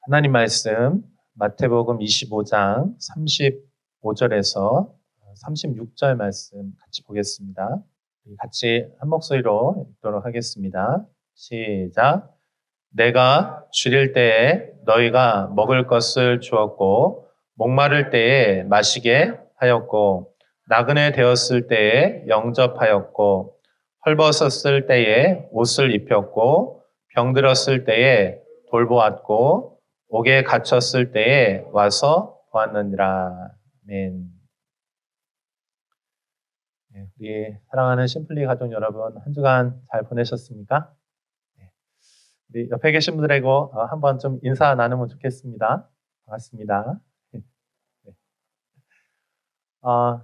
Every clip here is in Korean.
하나님 말씀 마태복음 25장 35절에서 36절 말씀 같이 보겠습니다. 같이 한 목소리로 읽도록 하겠습니다. 시작. 내가 줄일 때에 너희가 먹을 것을 주었고 목마를 때에 마시게 하였고 나그네 되었을 때에 영접하였고 헐벗었을 때에 옷을 입혔고 병들었을 때에 돌보았고 옥에 갇혔을 때에 와서 보았느니라. 아멘. 네, 우리 사랑하는 심플리 가족 여러분, 한 주간 잘 보내셨습니까? 네, 우리 옆에 계신 분들하고 한번 좀 인사 나누면 좋겠습니다. 반갑습니다. 네.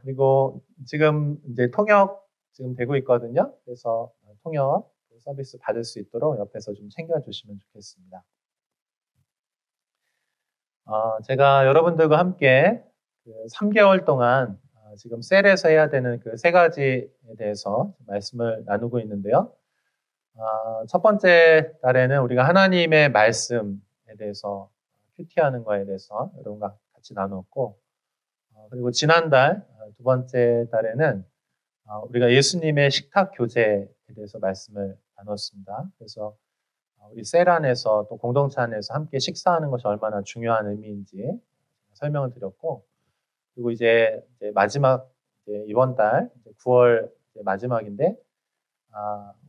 그리고 지금 이제 통역 지금 되고 있거든요. 그래서 통역 서비스 받을 수 있도록 옆에서 좀 챙겨주시면 좋겠습니다. 제가 여러분들과 함께 3개월 동안 지금 셀에서 해야 되는 그 3가지에 대해서 말씀을 나누고 있는데요. 첫 번째 달에는 우리가 하나님의 말씀에 대해서 큐티하는 거에 대해서 여러분과 같이 나눴고, 그리고 지난달 두 번째 달에는 우리가 예수님의 식탁 교제에 대해서 말씀을 나눴습니다. 그래서 우리 셀 안에서 또 공동체 안에서 함께 식사하는 것이 얼마나 중요한 의미인지 설명을 드렸고, 그리고 이제 마지막 이번 달 9월 마지막인데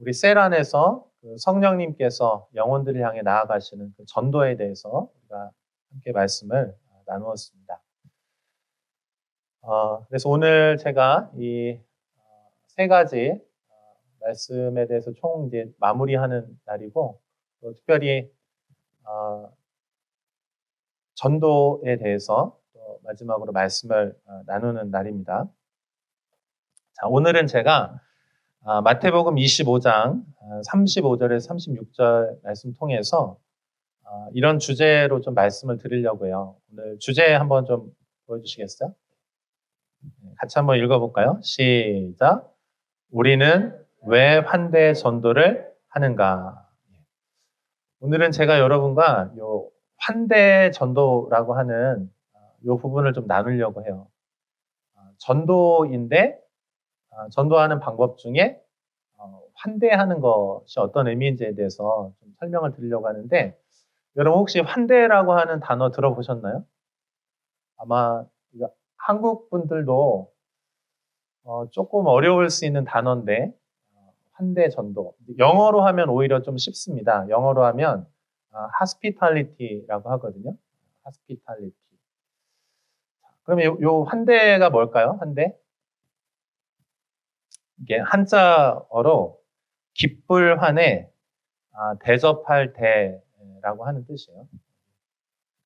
우리 셀 안에서 그 성령님께서 영혼들을 향해 나아가시는 그 전도에 대해서 우리가 함께 말씀을 나누었습니다. 그래서 오늘 제가 이 3가지 말씀에 대해서 총 이제 마무리하는 날이고, 또 특별히 전도에 대해서 또 마지막으로 말씀을 나누는 날입니다. 자, 오늘은 제가 마태복음 25장 35절에서 36절 말씀 통해서 이런 주제로 좀 말씀을 드리려고요. 오늘 주제 한번 좀 보여주시겠어요? 같이 한번 읽어볼까요? 시작. 우리는 왜 환대 전도를 하는가? 오늘은 제가 여러분과 요 환대 전도라고 하는 요 부분을 좀 나누려고 해요. 전도인데 전도하는 방법 중에 환대하는 것이 어떤 의미인지에 대해서 좀 설명을 드리려고 하는데, 여러분 혹시 환대라고 하는 단어 들어보셨나요? 아마 한국 분들도 조금 어려울 수 있는 단어인데, 환대 전도. 영어로 하면 오히려 좀 쉽습니다. 영어로 하면 hospitality라고 하거든요. hospitality. 그러면 요 환대가 뭘까요? 환대? 이게 한자어로 기쁠 환에 대접할 대라고 하는 뜻이에요.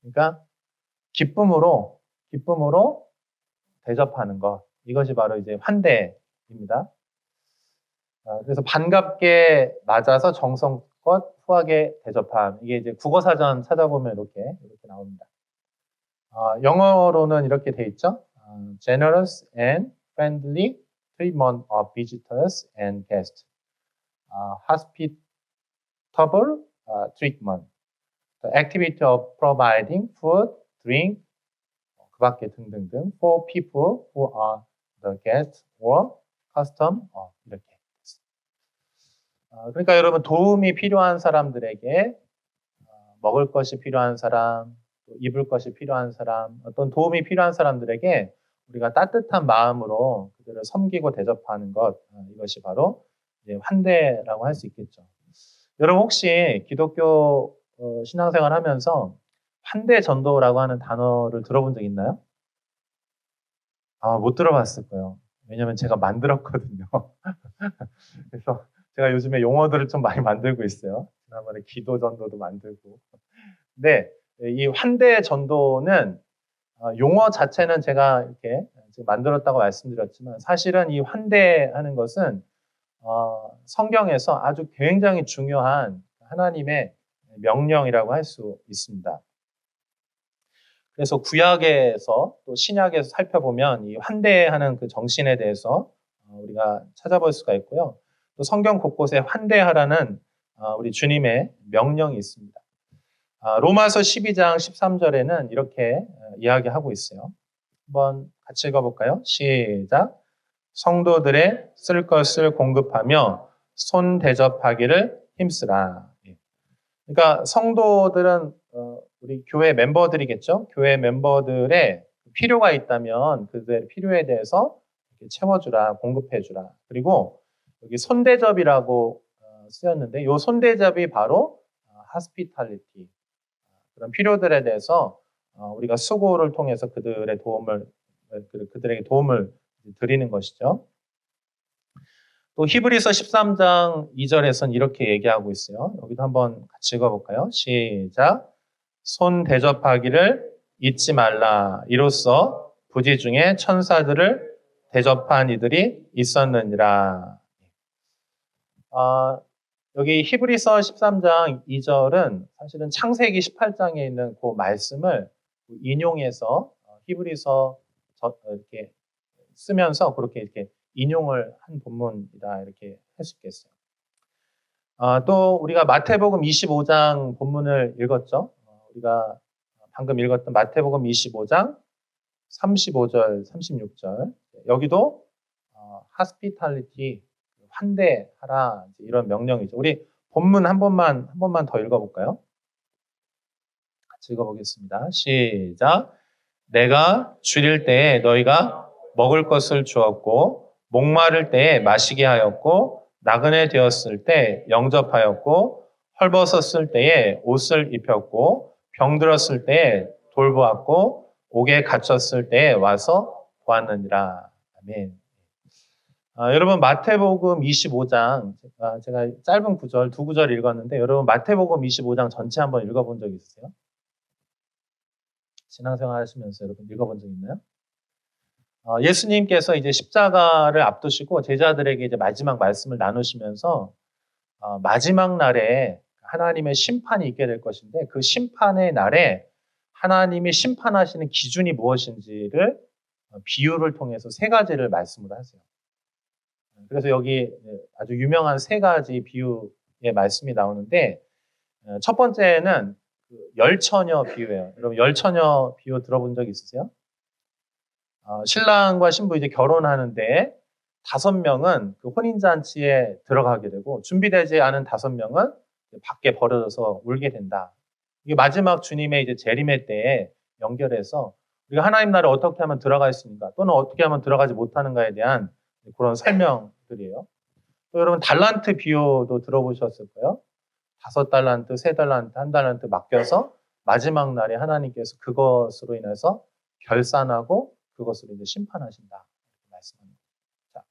그러니까 기쁨으로 대접하는 것. 이것이 바로 이제 환대입니다. 그래서 반갑게 맞아서 정성껏 후하게 대접함. 이게 이제 국어사전 찾아보면 이렇게 나옵니다. 영어로는 이렇게 돼 있죠. Generous and friendly treatment of visitors and guests. Hospitable treatment. The activity of providing food, drink, 그 밖에 등등등 for people who are the guests or custom 이렇게. 그러니까 여러분 도움이 필요한 사람들에게 먹을 것이 필요한 사람, 또 입을 것이 필요한 사람, 어떤 도움이 필요한 사람들에게 우리가 따뜻한 마음으로 그들을 섬기고 대접하는 것, 이것이 바로 이제 환대라고 할 수 있겠죠. 여러분 혹시 기독교 신앙생활 하면서 환대 전도라고 하는 단어를 들어본 적 있나요? 못 들어봤을 거예요. 왜냐면 제가 만들었거든요. 그래서 제가 요즘에 용어들을 좀 많이 만들고 있어요. 지난번에 기도 전도도 만들고. 근데 이 환대 전도는 용어 자체는 제가 이렇게 지금 만들었다고 말씀드렸지만, 사실은 이 환대하는 것은 성경에서 아주 굉장히 중요한 하나님의 명령이라고 할 수 있습니다. 그래서 구약에서 또 신약에서 살펴보면 이 환대하는 그 정신에 대해서 우리가 찾아볼 수가 있고요. 또 성경 곳곳에 환대하라는 우리 주님의 명령이 있습니다. 로마서 12장 13절에는 이렇게 이야기하고 있어요. 한번 같이 읽어볼까요? 시작. 성도들의 쓸 것을 공급하며 손 대접하기를 힘쓰라. 그러니까 성도들은 우리 교회 멤버들이겠죠. 교회 멤버들의 필요가 있다면 그들의 필요에 대해서 채워주라, 공급해주라. 그리고 여기 손대접이라고 쓰였는데 이 손대접이 바로 hospitality, 그런 필요들에 대해서 우리가 수고를 통해서 그들에게 도움을 드리는 것이죠. 또 히브리서 13장 2절에서는 이렇게 얘기하고 있어요. 여기도 한번 같이 읽어볼까요? 시작. 손 대접하기를 잊지 말라. 이로써 부지 중에 천사들을 대접한 이들이 있었느니라. 여기 히브리서 13장 2절은 사실은 창세기 18장에 있는 그 말씀을 인용해서 히브리서 이렇게 쓰면서 그렇게 이렇게 인용을 한 본문이다 이렇게 할 수 있겠어요. 또 우리가 마태복음 25장 본문을 읽었죠. 우리가 방금 읽었던 마태복음 25장 35절, 36절 여기도 hospitality, 환대하라 이런 명령이죠. 우리 본문 한 번만 더 읽어볼까요? 같이 읽어보겠습니다. 시작. 내가 줄일 때에 너희가 먹을 것을 주었고 목마를 때에 마시게 하였고 나그네 되었을 때 영접하였고 헐벗었을 때에 옷을 입혔고 병들었을 때에 돌보았고 옥에 갇혔을 때에 와서 보았느니라. 아멘. 여러분 마태복음 25장 제가 짧은 구절 두 구절 읽었는데 여러분 마태복음 25장 전체 한번 읽어본 적 있으세요? 신앙생활 하시면서 여러분 읽어본 적 있나요? 예수님께서 이제 십자가를 앞두시고 제자들에게 이제 마지막 말씀을 나누시면서 마지막 날에 하나님의 심판이 있게 될 것인데 그 심판의 날에 하나님이 심판하시는 기준이 무엇인지를 비유를 통해서 세 가지를 말씀을 하세요. 그래서 여기 아주 유명한 세 가지 비유의 말씀이 나오는데 첫 번째는 열처녀 비유예요. 여러분 열처녀 비유 들어본 적 있으세요? 신랑과 신부 이제 결혼하는데 5명은 그 혼인잔치에 들어가게 되고 준비되지 않은 5명은 밖에 버려져서 울게 된다. 이게 마지막 주님의 이제 재림의 때에 연결해서 우리가 하나님 나라에 어떻게 하면 들어갈 수 있는가 또는 어떻게 하면 들어가지 못하는가에 대한 그런 설명들이에요. 또 여러분 달란트 비유도 들어보셨을 거예요. 5달란트, 3달란트, 1달란트 맡겨서 마지막 날에 하나님께서 그것으로 인해서 결산하고 그것으로 이제 심판하신다. 말씀합니다. 자,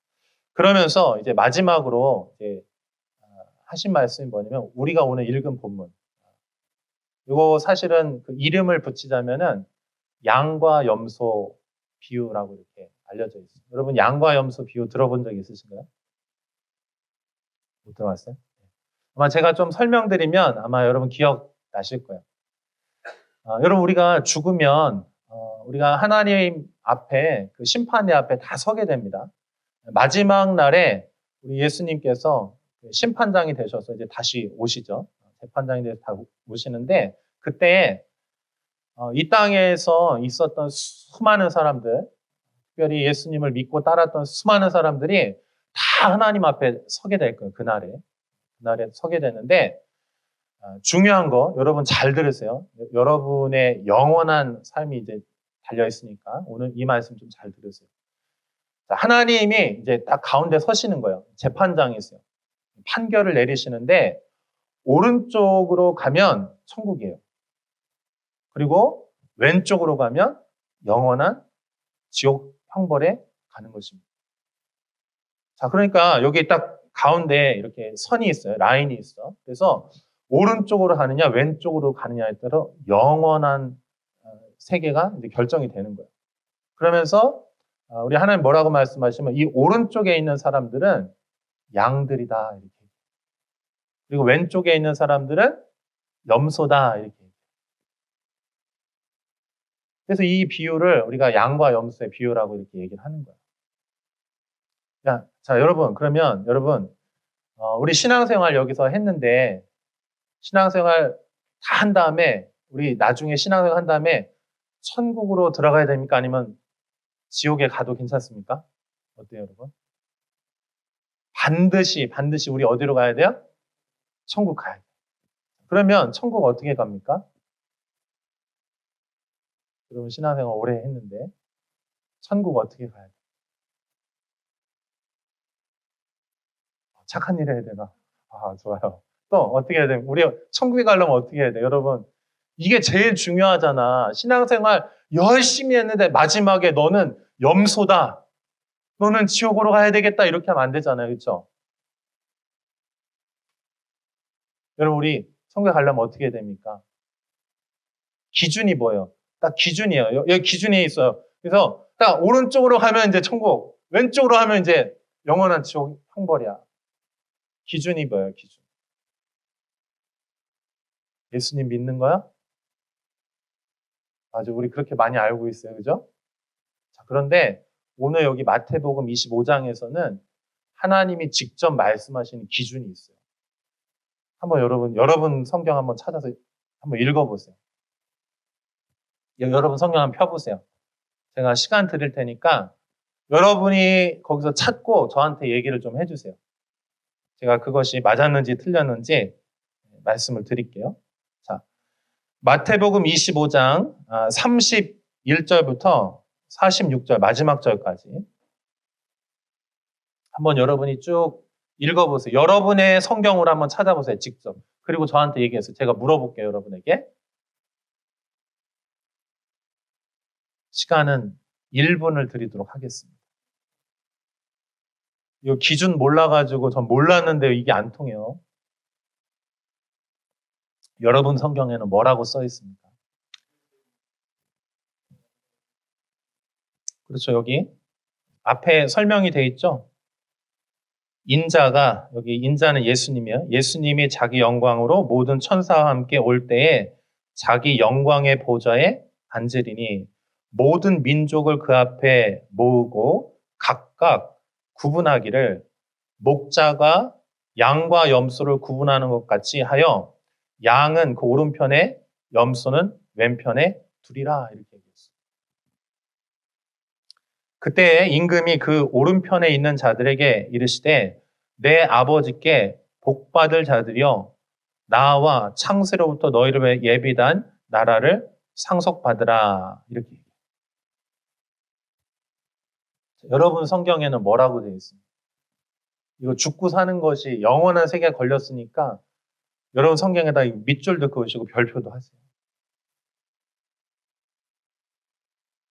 그러면서 이제 마지막으로 이제 하신 말씀이 뭐냐면 우리가 오늘 읽은 본문. 이거 사실은 그 이름을 붙이자면은 양과 염소 비유라고 이렇게 알려져 있어요. 여러분 양과 염소 비유 들어본 적 있으신가요? 못 들어봤어요? 아마 제가 좀 설명드리면 아마 여러분 기억 나실 거예요. 여러분 우리가 죽으면 우리가 하나님 앞에 그 심판대 앞에 다 서게 됩니다. 마지막 날에 우리 예수님께서 심판장이 되셔서 이제 다시 오시죠. 재판장이 돼서 다 오시는데 그때 이 땅에서 있었던 수많은 사람들, 특별히 예수님을 믿고 따랐던 수많은 사람들이 다 하나님 앞에 서게 될 거예요. 그날에 서게 되는데 중요한 거 여러분 잘 들으세요. 여러분의 영원한 삶이 이제 달려 있으니까 오늘 이 말씀 좀 잘 들으세요. 자, 하나님이 이제 딱 가운데 서시는 거예요. 재판장이 있어요. 판결을 내리시는데 오른쪽으로 가면 천국이에요. 그리고 왼쪽으로 가면 영원한 지옥 형벌에 가는 것입니다. 자, 그러니까 여기 딱 가운데 이렇게 선이 있어요. 라인이 있어. 그래서 오른쪽으로 가느냐 왼쪽으로 가느냐에 따라 영원한 세계가 이제 결정이 되는 거예요. 그러면서 우리 하나님 뭐라고 말씀하시면 이 오른쪽에 있는 사람들은 양들이다 이렇게. 그리고 왼쪽에 있는 사람들은 염소다 이렇게. 그래서 이 비유를 우리가 양과 염소의 비유라고 이렇게 얘기를 하는 거예요. 자, 여러분 그러면 여러분 우리 신앙생활 여기서 했는데 신앙생활 다 한 다음에 우리 나중에 신앙생활 한 다음에 천국으로 들어가야 됩니까? 아니면 지옥에 가도 괜찮습니까? 어때요, 여러분? 반드시 우리 어디로 가야 돼요? 천국 가야 돼요. 그러면 천국 어떻게 갑니까? 여러분 신앙생활 오래 했는데 천국 어떻게 가야 돼요? 착한 일 해야 되나? 아, 좋아요. 또 어떻게 해야 돼요? 우리 천국에 가려면 어떻게 해야 돼요? 여러분 이게 제일 중요하잖아. 신앙생활 열심히 했는데 마지막에 너는 염소다. 너는 지옥으로 가야 되겠다. 이렇게 하면 안 되잖아요. 그렇죠? 여러분 우리 천국에 가려면 어떻게 해야 됩니까? 기준이 뭐예요? 딱 기준이에요. 여기 기준이 있어요. 그래서 딱 오른쪽으로 가면 이제 천국, 왼쪽으로 하면 이제 영원한 지옥 형벌이야. 기준이 뭐예요? 기준. 예수님 믿는 거야? 맞아, 우리 그렇게 많이 알고 있어요. 그죠? 자, 그런데 오늘 여기 마태복음 25장에서는 하나님이 직접 말씀하시는 기준이 있어요. 한번 여러분 성경 한번 찾아서 한번 읽어보세요. 여러분 성경 한번 펴보세요. 제가 시간 드릴 테니까 여러분이 거기서 찾고 저한테 얘기를 좀 해주세요. 제가 그것이 맞았는지 틀렸는지 말씀을 드릴게요. 자, 마태복음 25장 31절부터 46절 마지막 절까지 한번 여러분이 쭉 읽어보세요. 여러분의 성경으로 한번 찾아보세요. 직접. 그리고 저한테 얘기해서 제가 물어볼게요. 여러분에게. 시간은 1분을 드리도록 하겠습니다. 이 기준 몰라가지고 전 몰랐는데 이게 안 통해요. 여러분 성경에는 뭐라고 써 있습니까? 그렇죠. 여기 앞에 설명이 돼 있죠. 인자가 여기 인자는 예수님이에요. 예수님이 자기 영광으로 모든 천사와 함께 올 때에 자기 영광의 보좌에 앉으리니 모든 민족을 그 앞에 모으고 각각 구분하기를 목자가 양과 염소를 구분하는 것 같이 하여 양은 그 오른편에 염소는 왼편에 두리라 이렇게 얘기했어요. 그때 임금이 그 오른편에 있는 자들에게 이르시되 내 아버지께 복받을 자들이여 나와 창세로부터 너희를 예비한 나라를 상속받으라 이렇게 얘기해요. 여러분 성경에는 뭐라고 되어 있습니까? 이거 죽고 사는 것이 영원한 세계에 걸렸으니까 여러분 성경에다 밑줄도 그으시고 별표도 하세요.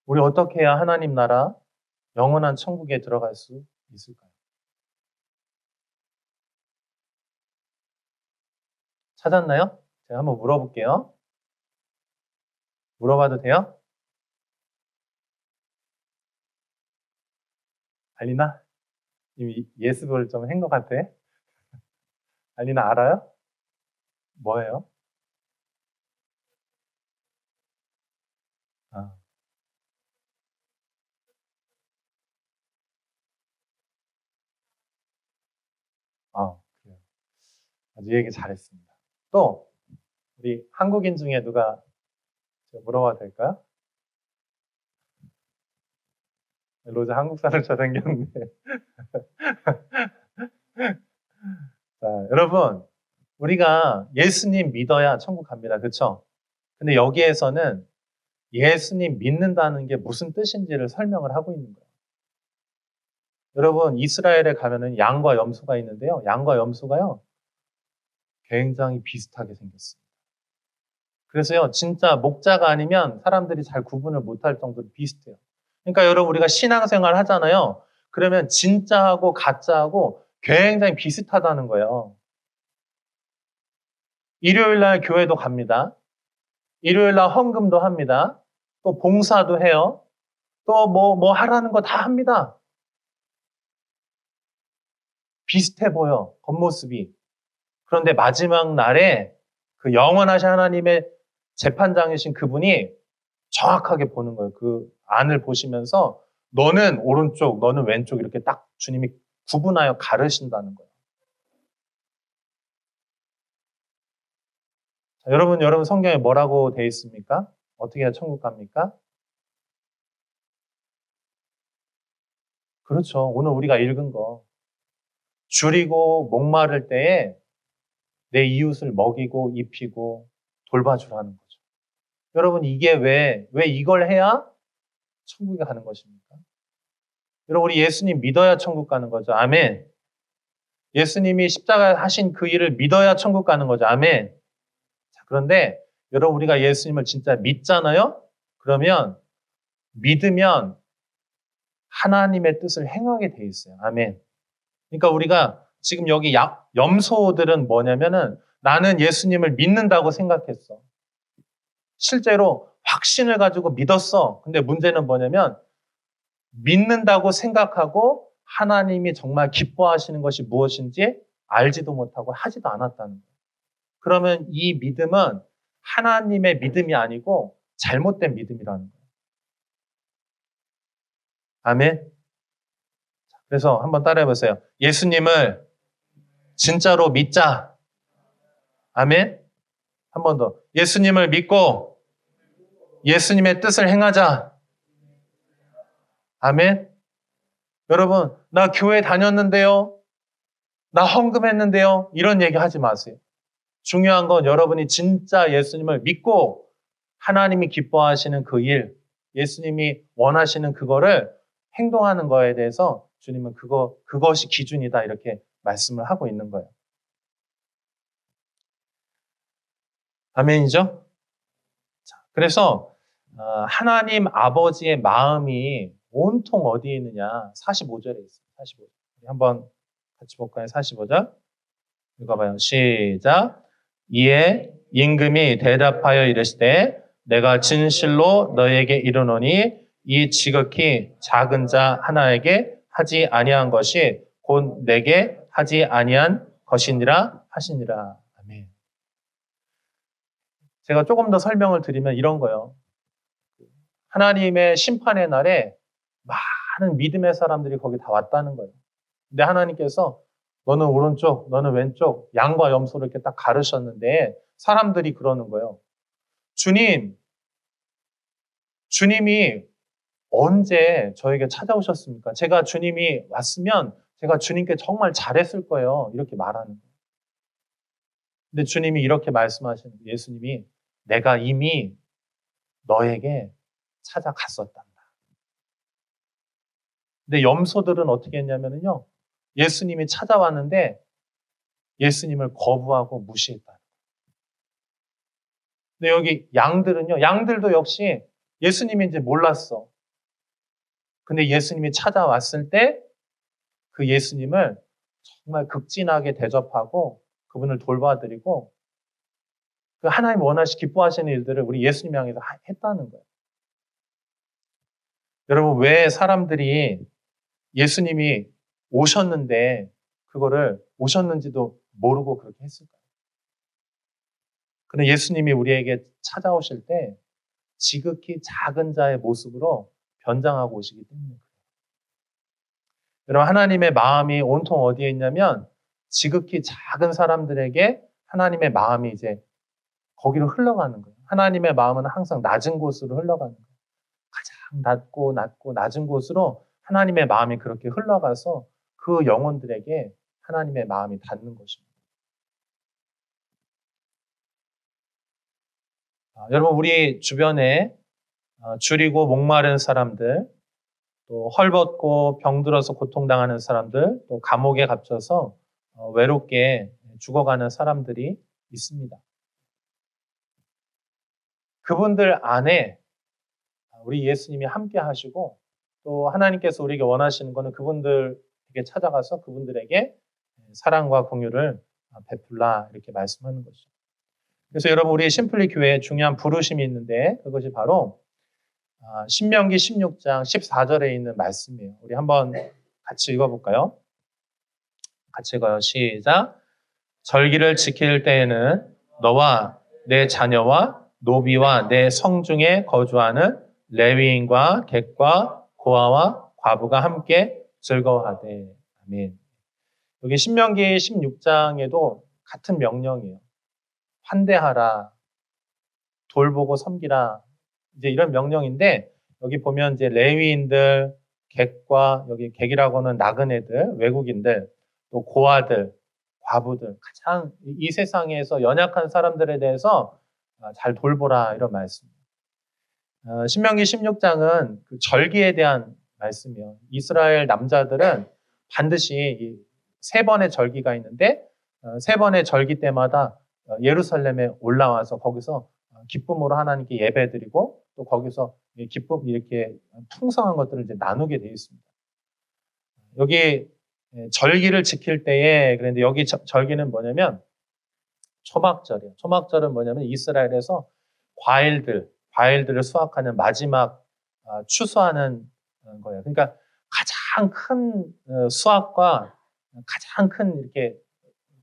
우리 어떻게 해야 하나님 나라 영원한 천국에 들어갈 수 있을까요? 찾았나요? 제가 한번 물어볼게요. 물어봐도 돼요? 알리나? 이미 예습을 좀 한 것 같아. 알리나 알아요? 뭐예요? 아, 그래요. 아주 얘기 잘했습니다. 또 우리 한국인 중에 누가 물어봐도 될까요? 로즈 한국 사람처럼 생겼는데. 자, 여러분, 우리가 예수님 믿어야 천국 갑니다. 그렇죠? 근데 여기에서는 예수님 믿는다는 게 무슨 뜻인지를 설명을 하고 있는 거예요. 여러분, 이스라엘에 가면은 양과 염소가 있는데요. 양과 염소가요, 굉장히 비슷하게 생겼습니다. 그래서요, 진짜 목자가 아니면 사람들이 잘 구분을 못할 정도로 비슷해요. 그러니까 여러분, 우리가 신앙생활 하잖아요. 그러면 진짜하고 가짜하고 굉장히 비슷하다는 거예요. 일요일 날 교회도 갑니다. 일요일 날 헌금도 합니다. 또 봉사도 해요. 또 뭐 하라는 거 다 합니다. 비슷해 보여, 겉모습이. 그런데 마지막 날에 그 영원하신 하나님의 재판장이신 그분이 정확하게 보는 거예요. 그 안을 보시면서 너는 오른쪽, 너는 왼쪽 이렇게 딱 주님이 구분하여 가르신다는 거예요. 자, 여러분 성경에 뭐라고 되어 있습니까? 어떻게 해야 천국 갑니까? 그렇죠. 오늘 우리가 읽은 거. 줄이고 목마를 때에 내 이웃을 먹이고 입히고 돌봐주라는 거죠. 여러분, 이게 왜 이걸 해야 천국에 가는 것입니까? 여러분, 우리 예수님 믿어야 천국 가는 거죠. 아멘. 예수님이 십자가 하신 그 일을 믿어야 천국 가는 거죠. 아멘. 자, 그런데 여러분, 우리가 예수님을 진짜 믿잖아요? 그러면 믿으면 하나님의 뜻을 행하게 돼 있어요. 아멘. 그러니까 우리가 지금 여기 염소들은 뭐냐면은 나는 예수님을 믿는다고 생각했어. 실제로 확신을 가지고 믿었어. 근데 문제는 뭐냐면 믿는다고 생각하고 하나님이 정말 기뻐하시는 것이 무엇인지 알지도 못하고 하지도 않았다는 거예요. 그러면 이 믿음은 하나님의 믿음이 아니고 잘못된 믿음이라는 거예요. 아멘. 그래서 한번 따라해 보세요. 예수님을 진짜로 믿자. 아멘. 한 번 더. 예수님을 믿고 예수님의 뜻을 행하자. 아멘. 여러분, 나 교회 다녔는데요. 나 헌금했는데요. 이런 얘기 하지 마세요. 중요한 건 여러분이 진짜 예수님을 믿고 하나님이 기뻐하시는 그 일, 예수님이 원하시는 그거를 행동하는 거에 대해서 주님은 그것이 기준이다 이렇게 말씀을 하고 있는 거예요. 아멘이죠? 자, 그래서 하나님 아버지의 마음이 온통 어디에 있느냐? 45절에 있어요. 45절. 한번 같이 볼까요? 45절. 읽어봐요. 시작. 이에 임금이 대답하여 이르시되 내가 진실로 너에게 이르노니 이 지극히 작은 자 하나에게 하지 아니한 것이 곧 내게 하지 아니한 것이니라 하시니라. 아멘. 제가 조금 더 설명을 드리면 이런 거예요. 하나님의 심판의 날에 많은 믿음의 사람들이 거기 다 왔다는 거예요. 근데 하나님께서 너는 오른쪽, 너는 왼쪽, 양과 염소를 이렇게 딱 가르셨는데 사람들이 그러는 거예요. 주님이 언제 저에게 찾아오셨습니까? 제가 주님이 왔으면 제가 주님께 정말 잘했을 거예요. 이렇게 말하는 거예요. 근데 주님이 이렇게 말씀하시는 거예요. 예수님이 내가 이미 너에게 찾아갔었단다. 근데 염소들은 어떻게 했냐면요. 예수님이 찾아왔는데 예수님을 거부하고 무시했다. 근데 여기 양들은요. 양들도 역시 예수님인지 몰랐어. 근데 예수님이 찾아왔을 때 그 예수님을 정말 극진하게 대접하고 그분을 돌봐드리고 그 하나님 원하시 기뻐하시는 일들을 우리 예수님 향해서 했다는 거예요. 여러분, 왜 사람들이 예수님이 오셨는데 그거를 오셨는지도 모르고 그렇게 했을까요? 근데 예수님이 우리에게 찾아오실 때 지극히 작은 자의 모습으로 변장하고 오시기 때문에 그래요. 여러분, 하나님의 마음이 온통 어디에 있냐면 지극히 작은 사람들에게 하나님의 마음이 이제 거기로 흘러가는 거예요. 하나님의 마음은 항상 낮은 곳으로 흘러가는 거예요. 가장 낮고 낮은 곳으로 하나님의 마음이 그렇게 흘러가서 그 영혼들에게 하나님의 마음이 닿는 것입니다. 여러분, 우리 주변에 줄이고 목마른 사람들, 또 헐벗고 병들어서 고통당하는 사람들, 또 감옥에 갇혀서 외롭게 죽어가는 사람들이 있습니다. 그분들 안에 우리 예수님이 함께 하시고 또 하나님께서 우리에게 원하시는 것은 그분들에게 찾아가서 그분들에게 사랑과 공유를 베풀라 이렇게 말씀하는 거죠. 그래서 여러분, 우리 심플리 교회에 중요한 부르심이 있는데 그것이 바로 신명기 16장 14절에 있는 말씀이에요. 우리 한번 같이 읽어볼까요? 같이 읽어요. 시작. 절기를 지킬 때에는 너와 내 자녀와 노비와 내 성중에 거주하는 레위인과 객과 고아와 과부가 함께 즐거워하되. 아멘. 여기 신명기 16장에도 같은 명령이에요. 환대하라, 돌보고 섬기라. 이제 이런 명령인데 여기 보면 이제 레위인들, 객과 여기 객이라고는 나그네들, 외국인들, 또 고아들, 과부들 가장 이 세상에서 연약한 사람들에 대해서 잘 돌보라 이런 말씀. 신명기 16장은 그 절기에 대한 말씀이요. 이스라엘 남자들은 반드시 세 번의 절기가 있는데 세 번의 절기 때마다 예루살렘에 올라와서 거기서 기쁨으로 하나님께 예배드리고 또 거기서 기쁨 이렇게 풍성한 것들을 이제 나누게 되어 있습니다. 여기 절기를 지킬 때에 그런데 여기 절기는 뭐냐면 초막절이에요. 초막절은 뭐냐면 이스라엘에서 과일들을 수확하는 마지막 추수하는 거예요. 그러니까 가장 큰 수확과 가장 큰 이렇게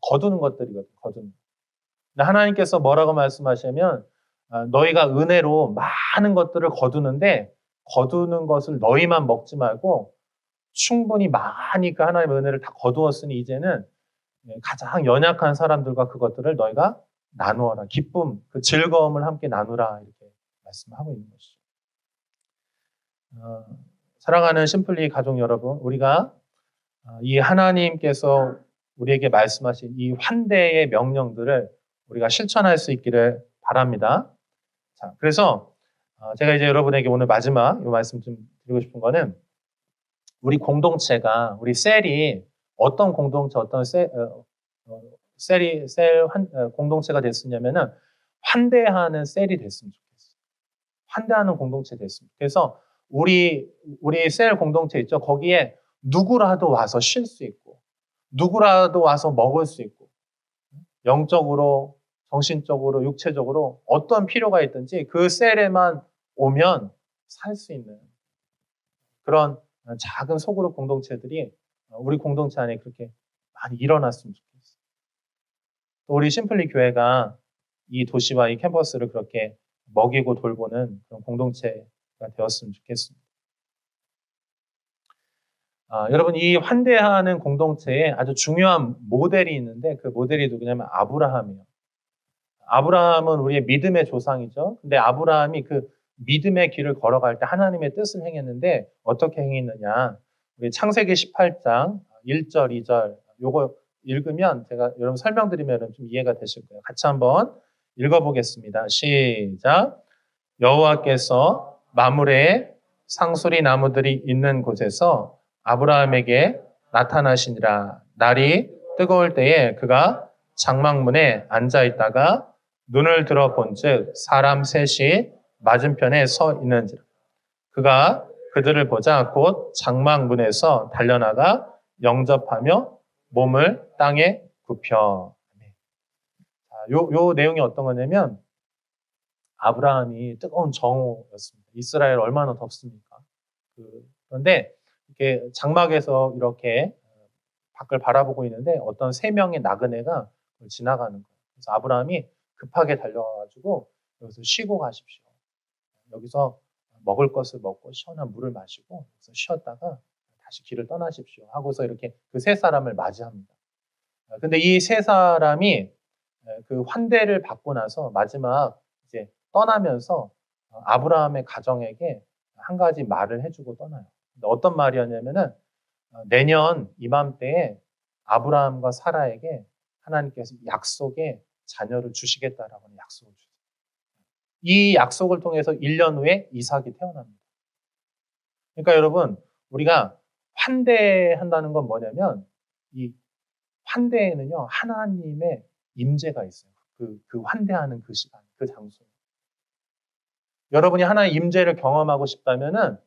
거두는 것들이거든요. 거두는. 근데 하나님께서 뭐라고 말씀하시냐면 너희가 은혜로 많은 것들을 거두는데 거두는 것을 너희만 먹지 말고 충분히 많이 그 하나님의 은혜를 다 거두었으니 이제는 가장 연약한 사람들과 그것들을 너희가 나누어라. 기쁨, 그 즐거움을 함께 나누라. 이렇게 말씀하고 있는 것이죠. 사랑하는 심플리 가족 여러분, 우리가 이 하나님께서 우리에게 말씀하신 이 환대의 명령들을 우리가 실천할 수 있기를 바랍니다. 자, 그래서 제가 이제 여러분에게 오늘 마지막 이 말씀 좀 드리고 싶은 거는 우리 공동체가, 우리 셀이 어떤 공동체, 공동체가 됐으냐면은 환대하는 셀이 됐으면 좋겠어요. 환대하는 공동체 됐으면. 그래서 우리 셀 공동체 있죠. 거기에 누구라도 와서 쉴 수 있고, 누구라도 와서 먹을 수 있고, 영적으로, 정신적으로, 육체적으로 어떤 필요가 있든지 그 셀에만 오면 살 수 있는 그런 작은 소그룹 공동체들이 우리 공동체 안에 그렇게 많이 일어났으면 좋겠어요. 또 우리 심플리 교회가 이 도시와 이 캠퍼스를 그렇게 먹이고 돌보는 그런 공동체가 되었으면 좋겠습니다. 여러분, 이 환대하는 공동체에 아주 중요한 모델이 있는데 그 모델이 누구냐면 아브라함이에요. 아브라함은 우리의 믿음의 조상이죠. 근데 아브라함이 그 믿음의 길을 걸어갈 때 하나님의 뜻을 행했는데 어떻게 행했느냐. 우리 창세기 18장 1절, 2절 요거 읽으면 제가 여러분 설명드리면 좀 이해가 되실 거예요. 같이 한번 읽어보겠습니다. 시작. 여호와께서 마므레에 상수리 나무들이 있는 곳에서 아브라함에게 나타나시니라. 날이 뜨거울 때에 그가 장막문에 앉아있다가 눈을 들어 본즉 사람 셋이 맞은편에 서 있는지라. 그가 그들을 보자 곧 장막문에서 달려나가 영접하며 몸을 땅에 굽혀. 요 내용이 어떤 거냐면 아브라함이 뜨거운 정오였습니다. 이스라엘 얼마나 덥습니까? 그런데 이렇게 장막에서 이렇게 밖을 바라보고 있는데 어떤 세 명의 나그네가 지나가는 거예요. 그래서 아브라함이 급하게 달려가가지고 여기서 쉬고 가십시오. 여기서 먹을 것을 먹고 시원한 물을 마시고 여기서 쉬었다가 다시 길을 떠나십시오. 하고서 이렇게 그 세 사람을 맞이합니다. 근데 이 세 사람이 그 환대를 받고 나서 마지막 이제 떠나면서 아브라함의 가정에게 한 가지 말을 해주고 떠나요. 근데 어떤 말이었냐면은 내년 이맘때에 아브라함과 사라에게 하나님께서 약속의 자녀를 주시겠다라고 하는 약속을 주세요. 이 약속을 통해서 1년 후에 이삭이 태어납니다. 그러니까 여러분, 우리가 환대한다는 건 뭐냐면 이 환대에는요, 하나님의 임재가 있어요. 그 환대하는 그 시간, 그 장소. 여러분이 하나님의 임재를 경험하고 싶다면은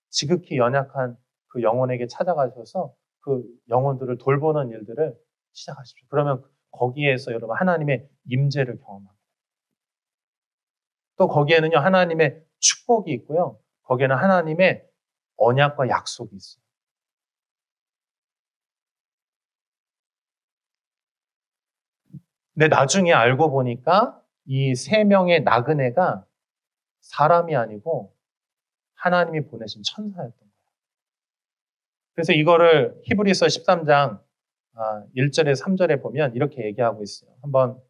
지극히 연약한 그 영혼에게 찾아가셔서 그 영혼들을 돌보는 일들을 시작하십시오. 그러면 거기에서 여러분 하나님의 임재를 경험합니다. 또 거기에는요, 하나님의 축복이 있고요. 거기에는 하나님의 언약과 약속이 있어요. 근데 나중에 알고 보니까 이 세 명의 나그네가 사람이 아니고 하나님이 보내신 천사였던 거예요. 그래서 이거를 히브리서 13장 1절에 3절에 보면 이렇게 얘기하고 있어요. 한번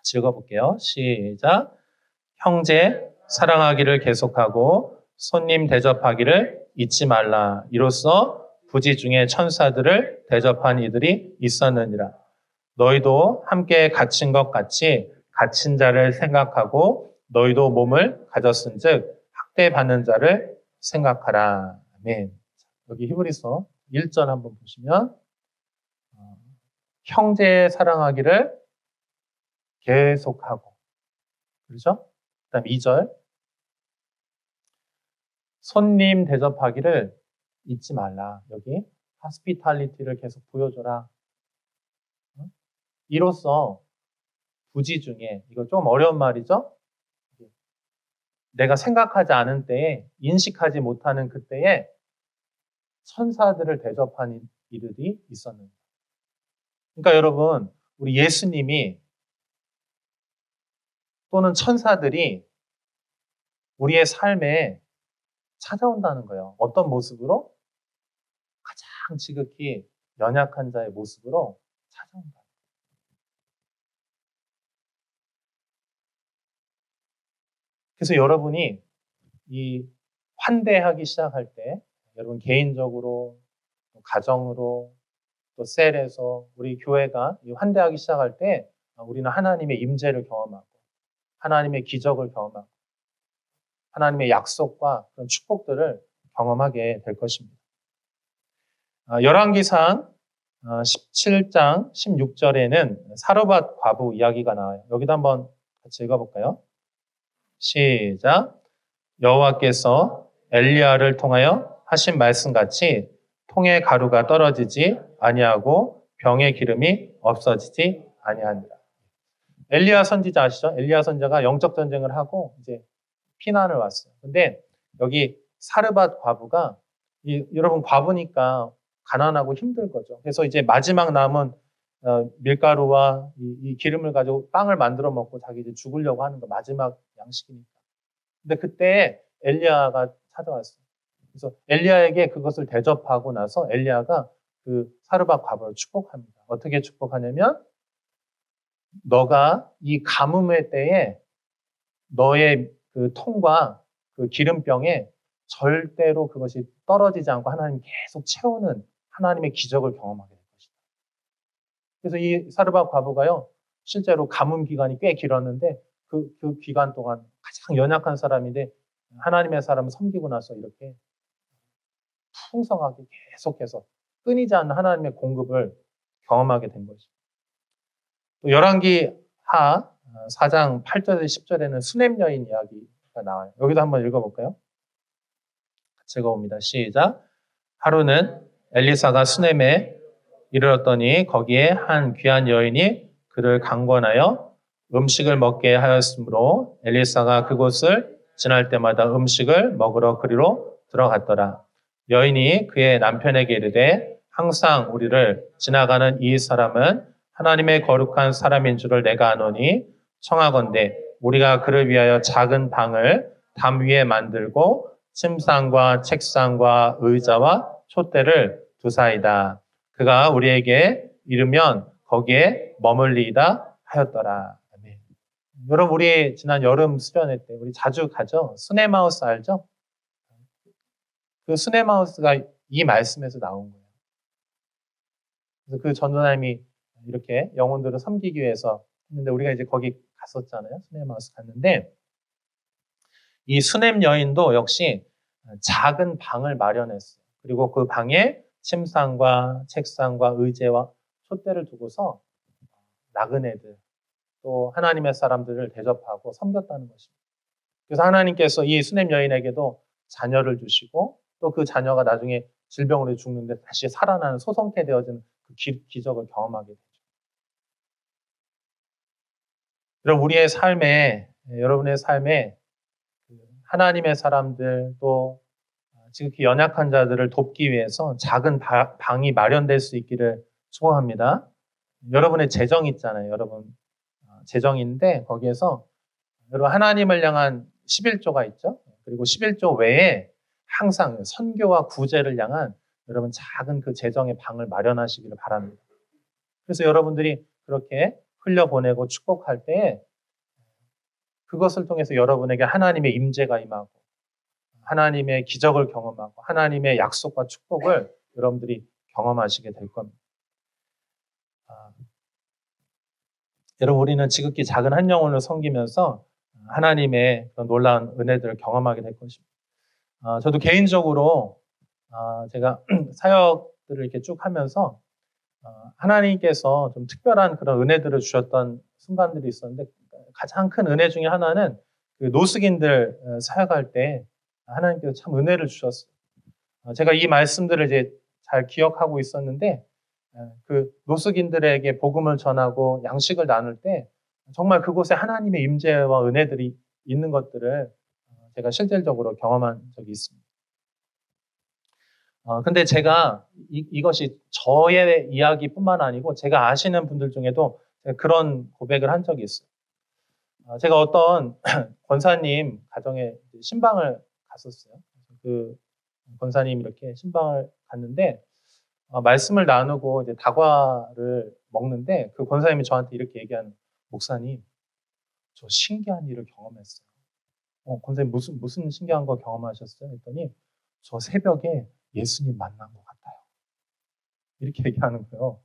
같이 읽어볼게요. 시작. 형제 사랑하기를 계속하고 손님 대접하기를 잊지 말라. 이로써 부지 중에 천사들을 대접한 이들이 있었느니라. 너희도 함께 갇힌 것 같이 갇힌 자를 생각하고 너희도 몸을 가졌은즉 학대받는 자를 생각하라. 아멘. 여기 히브리서 1절 한번 보시면 형제 사랑하기를 계속하고, 그렇죠? 그다음 2절 손님 대접하기를 잊지 말라. 여기 hospitality를 계속 보여줘라. 이로써 부지 중에, 이거 좀 어려운 말이죠? 내가 생각하지 않은 때에, 인식하지 못하는 그때에 천사들을 대접한 이들이 있었는데. 그러니까 여러분, 우리 예수님이 또는 천사들이 우리의 삶에 찾아온다는 거예요. 어떤 모습으로? 가장 지극히 연약한 자의 모습으로 찾아온다. 그래서 여러분이 이 환대하기 시작할 때, 여러분 개인적으로, 가정으로, 또 셀에서 우리 교회가 환대하기 시작할 때 우리는 하나님의 임재를 경험하고 하나님의 기적을 경험하고 하나님의 약속과 그런 축복들을 경험하게 될 것입니다. 열왕기상 17장 16절에는 사르밧 과부 이야기가 나와요. 여기도 한번 같이 읽어볼까요? 시작. 여호와께서 엘리야를 통하여 하신 말씀같이 통의 가루가 떨어지지 아니하고 병의 기름이 없어지지 아니하니라. 엘리야 선지자 아시죠? 엘리야 선지자가 영적 전쟁을 하고 이제 피난을 왔어요. 근데 여기 사르밧 과부가 여러분 과부니까 가난하고 힘들 거죠. 그래서 이제 마지막 남은 밀가루와 이 기름을 가지고 빵을 만들어 먹고 자기 이제 죽으려고 하는 거 마지막 양식이니까. 근데 그때 엘리야가 찾아왔어요. 그래서 엘리야에게 그것을 대접하고 나서 엘리야가 그 사르밧 과부를 축복합니다. 어떻게 축복하냐면 너가 이 가뭄의 때에 너의 그 통과 그 기름병에 절대로 그것이 떨어지지 않고 하나님 계속 채우는 하나님의 기적을 경험하게 될 것이다. 그래서 이 사르밧 과부가요, 실제로 가뭄 기간이 꽤 길었는데 그 기간 동안 가장 연약한 사람인데 하나님의 사람을 섬기고 나서 이렇게 풍성하게 계속해서 끊이지 않는 하나님의 공급을 경험하게 된 것이죠. 또 열왕기 하 4장 8절에서 10절에는 수넴 여인 이야기가 나와요. 여기도 한번 읽어볼까요? 같이 읽어봅니다. 시작. 하루는 엘리사가 수넴에 이르렀더니 거기에 한 귀한 여인이 그를 강권하여 음식을 먹게 하였으므로 엘리사가 그곳을 지날 때마다 음식을 먹으러 그리로 들어갔더라. 여인이 그의 남편에게 이르되 항상 우리를 지나가는 이 사람은 하나님의 거룩한 사람인 줄을 내가 아노니 청하건대 우리가 그를 위하여 작은 방을 담 위에 만들고 침상과 책상과 의자와 촛대를 두사이다. 그가 우리에게 이르면 거기에 머물리이다 하였더라. 아멘. 여러분 우리 지난 여름 수련회 때 우리 자주 가죠? 수네마우스 알죠? 그 수네마우스가 이 말씀에서 나온 거예요. 그래서 그 전도사님이 이렇게 영혼들을 섬기기 위해서 했는데 우리가 이제 거기 갔었잖아요. 수네마우스 갔는데 이 수넴 여인도 역시 작은 방을 마련했어요. 그리고 그 방에 침상과 책상과 의제와 촛대를 두고서 나그네들 또 하나님의 사람들을 대접하고 섬겼다는 것입니다. 그래서 하나님께서 이 수넴 여인에게도 자녀를 주시고 또 그 자녀가 나중에 질병으로 죽는데 다시 살아나는 소성케 되어지는 그 기적을 경험하게 되죠. 여러분의 삶에 하나님의 사람들 또 지극히 연약한 자들을 돕기 위해서 작은 방이 마련될 수 있기를 축원합니다. 여러분의 재정 있잖아요. 여러분 재정인데 거기에서 여러분 하나님을 향한 11조가 있죠. 그리고 11조 외에 항상 선교와 구제를 향한 여러분 작은 그 재정의 방을 마련하시기를 바랍니다. 그래서 여러분들이 그렇게 흘려보내고 축복할 때 그것을 통해서 여러분에게 하나님의 임재가 임하고 하나님의 기적을 경험하고 하나님의 약속과 축복을 여러분들이 경험하시게 될 겁니다. 여러분, 우리는 지극히 작은 한 영혼을 섬기면서 하나님의 그런 놀라운 은혜들을 경험하게 될 것입니다. 저도 개인적으로 제가 사역들을 이렇게 쭉 하면서 하나님께서 좀 특별한 그런 은혜들을 주셨던 순간들이 있었는데 가장 큰 은혜 중에 하나는 그 노숙인들 사역할 때 하나님께서 참 은혜를 주셨어요. 제가 이 말씀들을 이제 잘 기억하고 있었는데 그 노숙인들에게 복음을 전하고 양식을 나눌 때 정말 그곳에 하나님의 임재와 은혜들이 있는 것들을 제가 실질적으로 경험한 적이 있습니다. 근데 제가 이것이 저의 이야기뿐만 아니고 제가 아시는 분들 중에도 그런 고백을 한 적이 있어요. 제가 어떤 권사님 가정에 신방을 갔었어요. 그 권사님 이렇게 신방을 갔는데 말씀을 나누고 이제 다과를 먹는데 그 권사님이 저한테 이렇게 얘기하는, 목사님, 저 신기한 일을 경험했어요. 권사님 무슨 신기한 거 경험하셨어요? 했더니 저 새벽에 예수님 만난 것 같아요. 이렇게 얘기하는 거예요.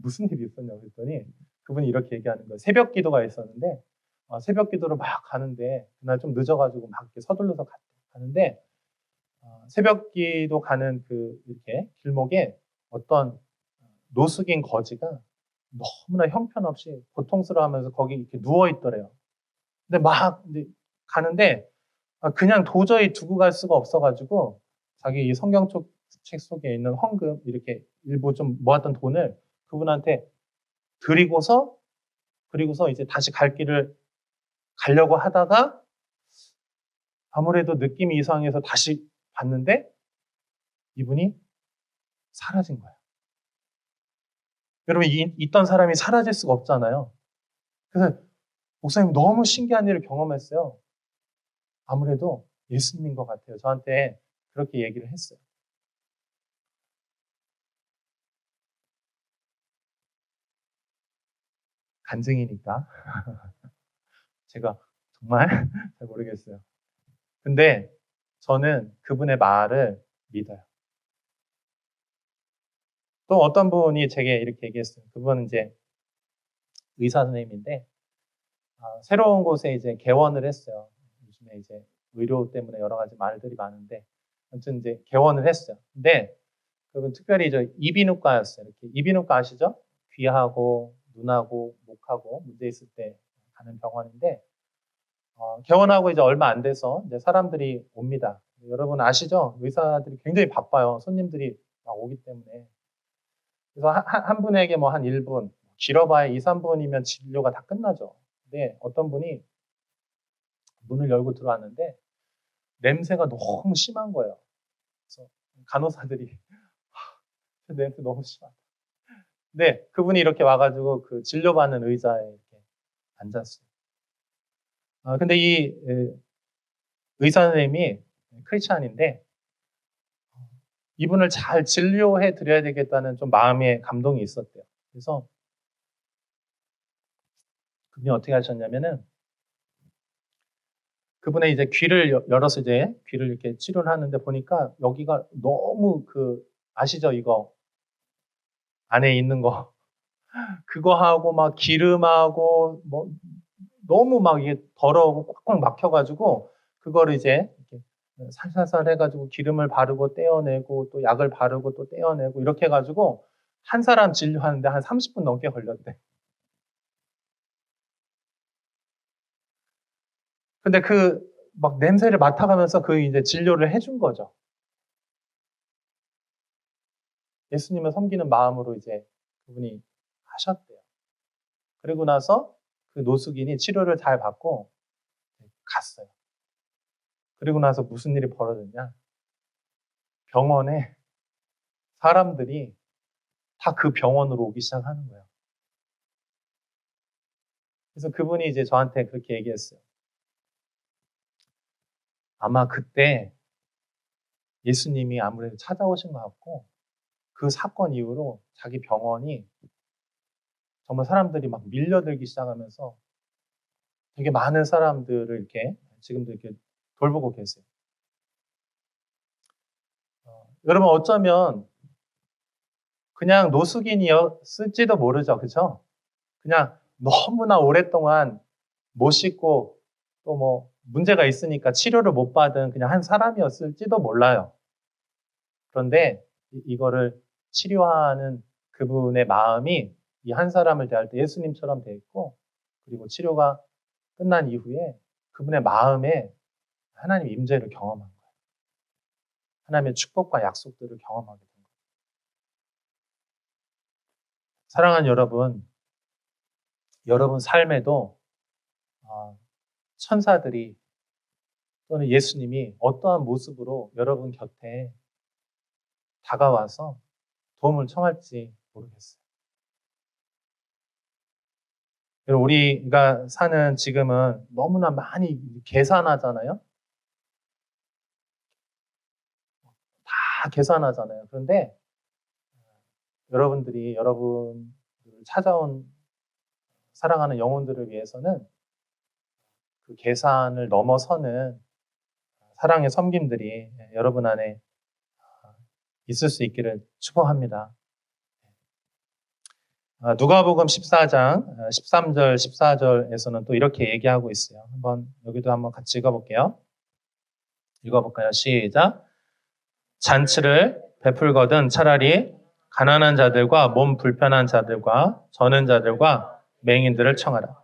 무슨 일이 있었냐고 했더니 그분이 이렇게 얘기하는 거예요. 새벽 기도가 있었는데 새벽 기도를 막 가는데 그날 좀 늦어가지고 막 이렇게 서둘러서 가는데 새벽 기도 가는 그 이렇게 길목에 어떤 노숙인 거지가 너무나 형편없이 고통스러워하면서 거기 이렇게 누워 있더래요. 근데 막 이제 가는데 그냥 도저히 두고 갈 수가 없어가지고 자기 이 성경책 속에 있는 헌금 이렇게 일부 좀 모았던 돈을 그분한테 드리고서 그리고서 이제 다시 갈 길을 가려고 하다가 아무래도 느낌이 이상해서 다시 봤는데 이분이 사라진 거예요. 여러분, 있던 사람이 사라질 수가 없잖아요. 그래서 목사님 너무 신기한 일을 경험했어요. 아무래도 예수님인 것 같아요. 저한테 그렇게 얘기를 했어요. 간증이니까 제가 정말 잘 모르겠어요. 근데 저는 그분의 말을 믿어요. 또 어떤 분이 제게 이렇게 얘기했어요. 그분은 이제 의사 선생님인데 새로운 곳에 이제 개원을 했어요. 요즘에 이제 의료 때문에 여러 가지 말들이 많은데 아무튼 이제 개원을 했어요. 근데 그분 특별히 이제 이비인후과였어요. 이렇게 이비인후과 아시죠? 귀하고 눈하고 목하고 문제 있을 때 가는 병원인데 개원하고 이제 얼마 안 돼서 이제 사람들이 옵니다. 여러분 아시죠? 의사들이 굉장히 바빠요. 손님들이 막 오기 때문에. 그래서 한 분에게 뭐 한 1분, 길어봐야 2, 3분이면 진료가 다 끝나죠. 근데 어떤 분이 문을 열고 들어왔는데 냄새가 너무 심한 거예요. 그래서 간호사들이 냄새 너무 심하다. 근데 그분이 이렇게 와가지고 그 진료받는 의자에 이렇게 앉았어요. 근데 이 의사 선생님이 크리스찬인데 이분을 잘 진료해 드려야 되겠다는 좀 마음의 감동이 있었대요. 그래서 그분이 어떻게 하셨냐면은 그분의 이제 귀를 열어서 이제 귀를 이렇게 치료를 하는데 보니까 여기가 너무 아시죠? 이거 안에 있는 거. 그거 하고 막 기름하고 뭐 너무 막 이게 더러우고 꽉꽉 막혀가지고 그거를 이제 이렇게 살살살 해가지고 기름을 바르고 떼어내고 또 약을 바르고 또 떼어내고 이렇게 해가지고 한 사람 진료하는데 한 30분 넘게 걸렸대. 근데 막 냄새를 맡아가면서 이제 진료를 해준 거죠. 예수님을 섬기는 마음으로 이제 그분이 하셨대요. 그리고 나서 그 노숙인이 치료를 잘 받고 갔어요. 그리고 나서 무슨 일이 벌어졌냐? 병원에 사람들이 다 그 병원으로 오기 시작하는 거예요. 그래서 그분이 이제 저한테 그렇게 얘기했어요. 아마 그때 예수님이 아무래도 찾아오신 것 같고 그 사건 이후로 자기 병원이 정말 사람들이 막 밀려들기 시작하면서 되게 많은 사람들을 이렇게 지금도 이렇게 돌보고 계세요. 여러분 어쩌면 그냥 노숙인이었을지도 모르죠. 그죠? 그냥 너무나 오랫동안 못 씻고 또 뭐 문제가 있으니까 치료를 못 받은 그냥 한 사람이었을지도 몰라요. 그런데 이거를 치료하는 그분의 마음이 이 한 사람을 대할 때 예수님처럼 돼 있고, 그리고 치료가 끝난 이후에 그분의 마음에 하나님의 임재를 경험한 거예요. 하나님의 축복과 약속들을 경험하게 된 거예요. 사랑하는 여러분 삶에도 천사들이 또는 예수님이 어떠한 모습으로 여러분 곁에 다가와서 도움을 청할지 모르겠어요. 우리가 사는 지금은 너무나 많이 계산하잖아요. 다 계산하잖아요. 그런데 여러분들이 여러분을 찾아온 사랑하는 영혼들을 위해서는 그 계산을 넘어서는 사랑의 섬김들이 여러분 안에 있을 수 있기를 축복합니다. 누가복음 14장 13절 14절에서는 또 이렇게 얘기하고 있어요. 여기도 한번 같이 읽어볼게요. 읽어볼까요? 시작. 잔치를 베풀거든 차라리 가난한 자들과 몸 불편한 자들과 저는 자들과 맹인들을 청하라.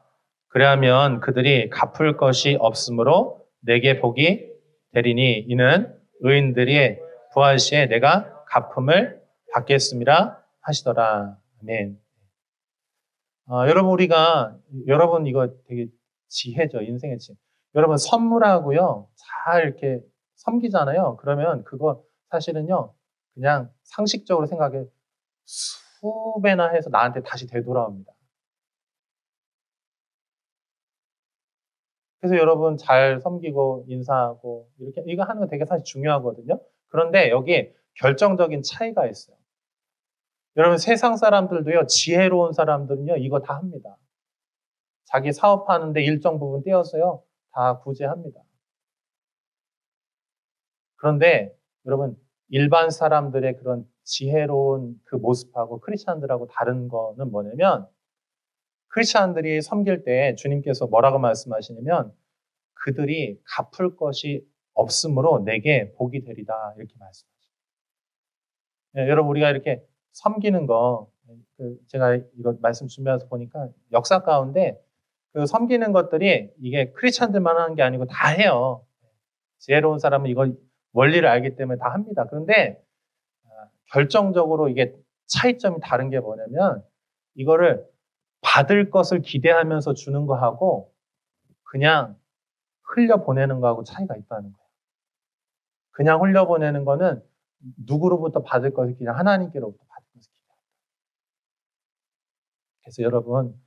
그래야면 그들이 갚을 것이 없으므로 내게 복이 되리니 이는 의인들이 부활 시에 내가 갚음을 받겠습니다 하시더라. 아멘. 여러분 이거 되게 지혜죠. 인생의 지혜. 여러분 선물하고요. 잘 이렇게 섬기잖아요. 그러면 그거 사실은요. 그냥 상식적으로 생각해 수배나 해서 나한테 다시 되돌아옵니다. 그래서 여러분 잘 섬기고 인사하고 이렇게 이거 하는 거 되게 사실 중요하거든요. 그런데 여기 결정적인 차이가 있어요. 여러분 세상 사람들도요. 지혜로운 사람들은요. 이거 다 합니다. 자기 사업하는데 일정 부분 떼어서요. 다 구제합니다. 그런데 여러분 일반 사람들의 그런 지혜로운 그 모습하고 크리스찬들하고 다른 거는 뭐냐면 크리스찬들이 섬길 때 주님께서 뭐라고 말씀하시냐면 그들이 갚을 것이 없으므로 내게 복이 되리다 이렇게 말씀하시죠. 네, 여러분 우리가 이렇게 섬기는 거 제가 이거 말씀 준비해서 보니까 역사 가운데 그 섬기는 것들이 이게 크리스찬들만 하는 게 아니고 다 해요. 지혜로운 사람은 이거 원리를 알기 때문에 다 합니다. 그런데 결정적으로 이게 차이점이 다른 게 뭐냐면 이거를 받을 것을 기대하면서 주는 거하고 그냥 흘려보내는 거하고 차이가 있다는 거예요. 그냥 흘려보내는 거는 누구로부터 받을 것을 그냥 하나님께로부터 받을 것을 기대합니다. 그래서 여러분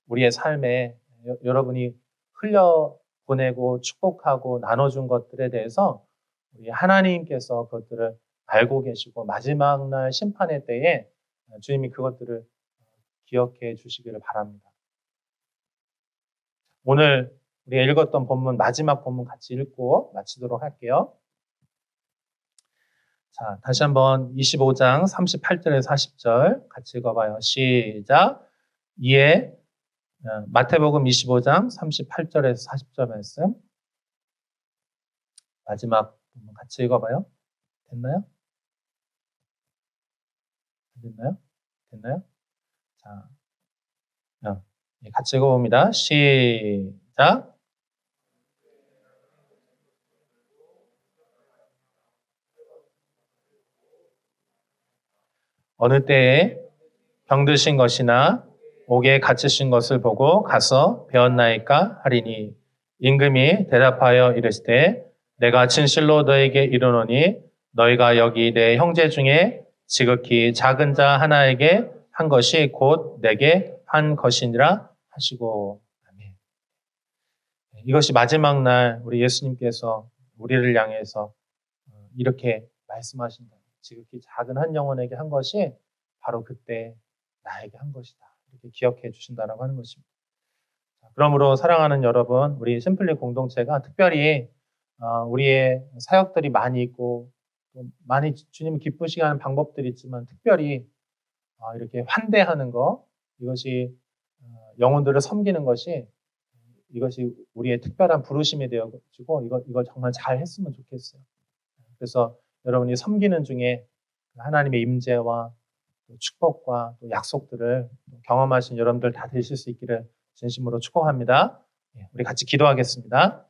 우리의 삶에 여러분이 흘려보내고 축복하고 나눠준 것들에 대해서 우리 하나님께서 그것들을 알고 계시고 마지막 날 심판의 때에 주님이 그것들을 기억해 주시기를 바랍니다. 오늘 우리가 읽었던 본문 마지막 본문 같이 읽고 마치도록 할게요. 자, 다시 한번 25장 38절에서 40절 같이 읽어봐요. 시작. 이에 마태복음 25장 38절에서 40절 말씀 마지막 본문 같이 읽어봐요. 됐나요? 됐나요? 됐나요? 자, 같이 읽어봅니다. 시작. 어느 때에 병드신 것이나 옥에 갇히신 것을 보고 가서 배웠나이까 하리니 임금이 대답하여 이르시되 내가 진실로 너에게 이르노니 너희가 여기 내 형제 중에 지극히 작은 자 하나에게 한 것이 곧 내게 한 것이니라 하시고 아멘. 이것이 마지막 날 우리 예수님께서 우리를 향해서 이렇게 말씀하신다. 지극히 작은 한 영혼에게 한 것이 바로 그때 나에게 한 것이다. 이렇게 기억해 주신다라고 하는 것입니다. 그러므로 사랑하는 여러분, 우리 심플리 공동체가 특별히 우리의 사역들이 많이 있고 또 많이 주님을 기쁘시게 하는 방법들이 있지만 특별히 이렇게 환대하는 것, 이것이 영혼들을 섬기는 것이 이것이 우리의 특별한 부르심이 되어가지고 이거 정말 잘 했으면 좋겠어요. 그래서 여러분이 섬기는 중에 하나님의 임재와 또 축복과 또 약속들을 경험하신 여러분들 다 되실 수 있기를 진심으로 축복합니다. 우리 같이 기도하겠습니다.